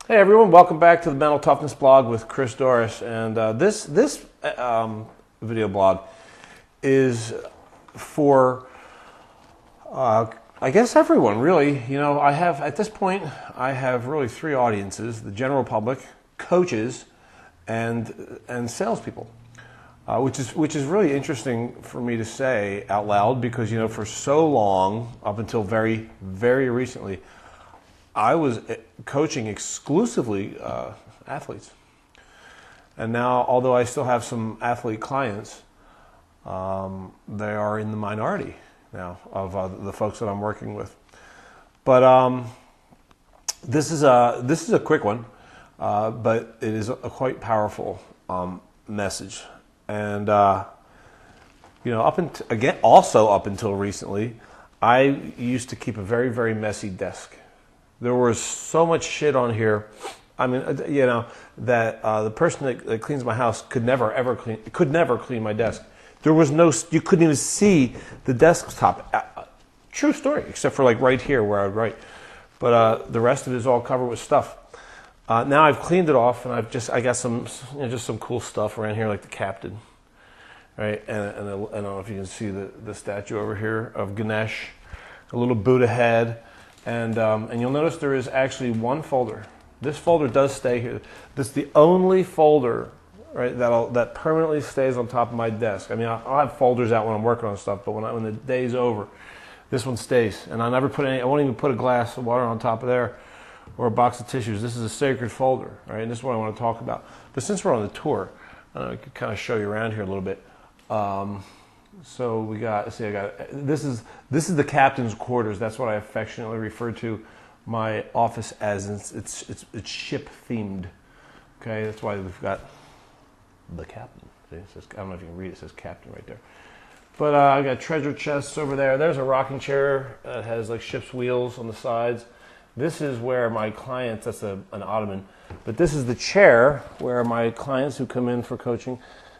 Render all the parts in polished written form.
Hey everyone, welcome back to the Mental Toughness blog with Chris Doris. And this video blog is for, I guess, everyone really. You know, at this point, I have really three audiences: the general public, coaches, and salespeople. Which is really interesting for me to say out loud because, you know, for so long, up until very, very recently, I was coaching exclusively athletes. And now, although I still have some athlete clients, they are in the minority now of the folks that I'm working with. But this is a quick one, but it is a quite powerful message. And you know, up until recently, I used to keep a very, very messy desk. There was so much shit on here. I mean, you know, that the person that cleans my house could never clean my desk. There was you couldn't even see the desktop. True story, except for like right here where I would write. But the rest of it is all covered with stuff. Now I've cleaned it off, and I got some, you know, just some cool stuff around here, like the captain, right? And I don't know if you can see the statue over here of Ganesh, a little Buddha head. And you'll notice there is actually one folder. This folder does stay here. This is the only folder, right, that permanently stays on top of my desk. I mean, I'll have folders out when I'm working on stuff, but when the day's over, this one stays. And I won't even put a glass of water on top of there or a box of tissues. This is a sacred folder, right? And this is what I want to talk about. But since we're on the tour, I could kind of show you around here a little bit. So we got, this is the captain's quarters. That's what I affectionately refer to my office as. It's ship themed. Okay, that's why we've got the captain. See, it says, I don't know if you can read it. It says captain right there. But I got treasure chests over there. There's a rocking chair that has like ship's wheels on the sides. This is where my clients, that's an ottoman, but this is the chair where my clients who come in for coaching,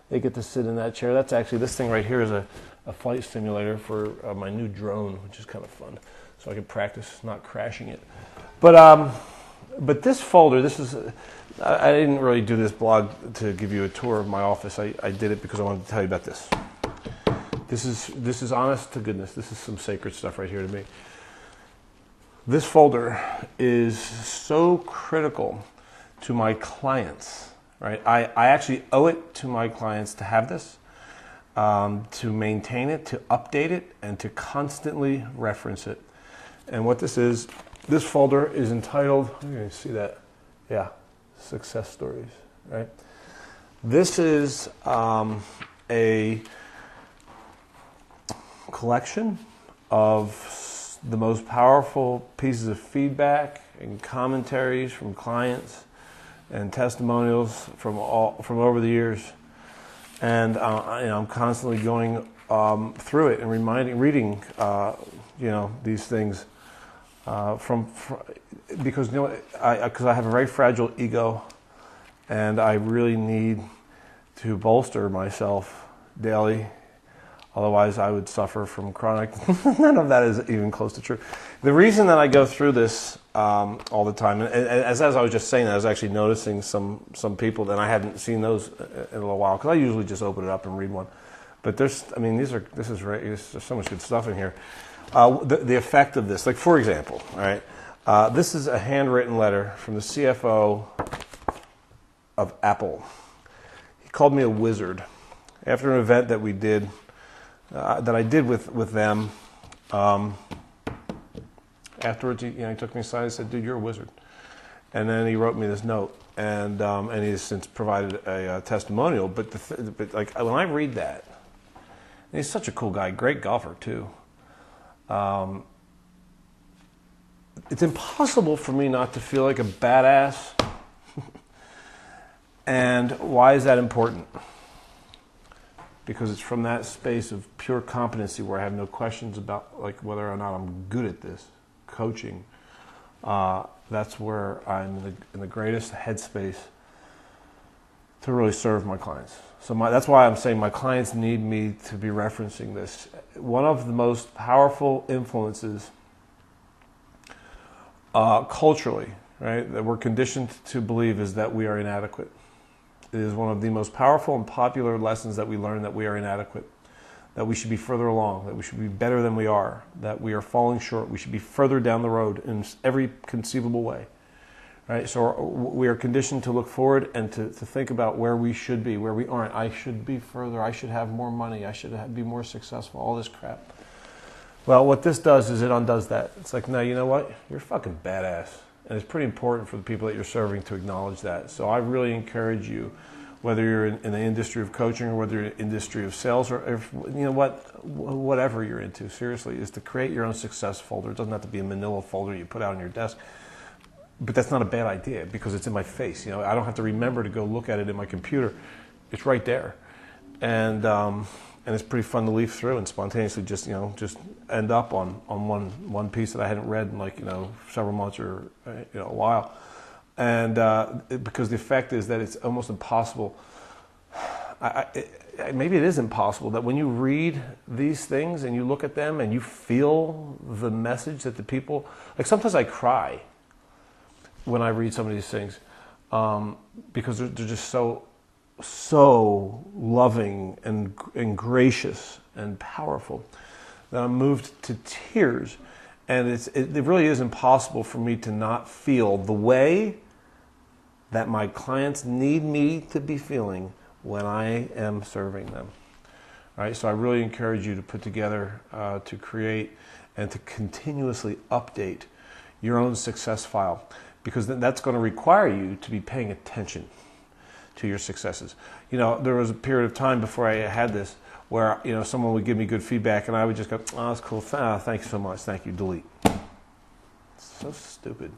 they get to sit in that chair. That's actually, this thing right here is a flight simulator for my new drone, which is kind of fun. So I can practice not crashing it. But this folder, I didn't really do this blog to give you a tour of my office. I did it because I wanted to tell you about this. This is honest to goodness. This is some sacred stuff right here to me. This folder is so critical to my clients. Right, I actually owe it to my clients to have this, to maintain it, to update it, and to constantly reference it. And what this folder is entitled, you can see that, yeah, success stories, right? This is a collection of the most powerful pieces of feedback and commentaries from clients and testimonials from over the years, and you know, I'm constantly going through it and reading, you know, these things because, you know, because I have a very fragile ego, and I really need to bolster myself daily. Otherwise, I would suffer from chronic. None of that is even close to true. The reason that I go through this all the time, and as I was just saying that, I was actually noticing some people, and I hadn't seen those in a little while, because I usually just open it up and read one. But there's so much good stuff in here. The effect of this, like for example, all right, this is a handwritten letter from the CFO of Apple. He called me a wizard after an event that we did. That I did with them. Afterwards, he took me aside and said, "Dude, you're a wizard." And then he wrote me this note, and he has since provided a testimonial. But like when I read that, and he's such a cool guy, great golfer too. It's impossible for me not to feel like a badass. And why is that important? Because it's from that space of pure competency where I have no questions about like whether or not I'm good at this coaching. That's where I'm in the greatest headspace to really serve my clients. So that's why I'm saying my clients need me to be referencing this. One of the most powerful influences culturally right, that we're conditioned to believe is that we are inadequate. It is one of the most powerful and popular lessons that we learn, that we are inadequate, that we should be further along, that we should be better than we are, that we are falling short, we should be further down the road in every conceivable way. Right? So we are conditioned to look forward and to think about where we should be, where we aren't. I should be further, I should have more money, I should be more successful, all this crap. Well, what this does is it undoes that. It's like, no, you know what? You're fucking badass. And it's pretty important for the people that you're serving to acknowledge that. So I really encourage you, whether you're in the industry of coaching or whether you're in the industry of sales or if, you know what, whatever you're into, seriously, is to create your own success folder. It doesn't have to be a manila folder you put out on your desk. But that's not a bad idea because it's in my face. You know, I don't have to remember to go look at it in my computer. It's right there. And it's pretty fun to leaf through and spontaneously just end up on one piece that I hadn't read in several months or a while. And because the effect is that it's almost impossible. Maybe it is impossible that when you read these things and you look at them and you feel the message that the people, like sometimes I cry when I read some of these things because they're just so loving and gracious and powerful that I'm moved to tears. And it really is impossible for me to not feel the way that my clients need me to be feeling when I am serving them. All right, so I really encourage you to put together, to create, and to continuously update your own success file, because then that's going to require you to be paying attention to your successes. You know, there was a period of time before I had this where, someone would give me good feedback and I would just go, oh, that's cool, thanks so much, thank you, delete. It's so stupid.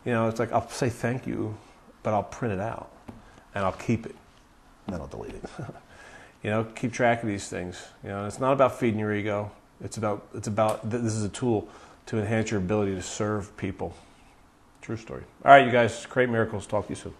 It's like, I'll say thank you, but I'll print it out and I'll keep it and then I'll delete it. Keep track of these things. It's not about feeding your ego. It's about this is a tool to enhance your ability to serve people. True story. All right, you guys, create miracles. Talk to you soon.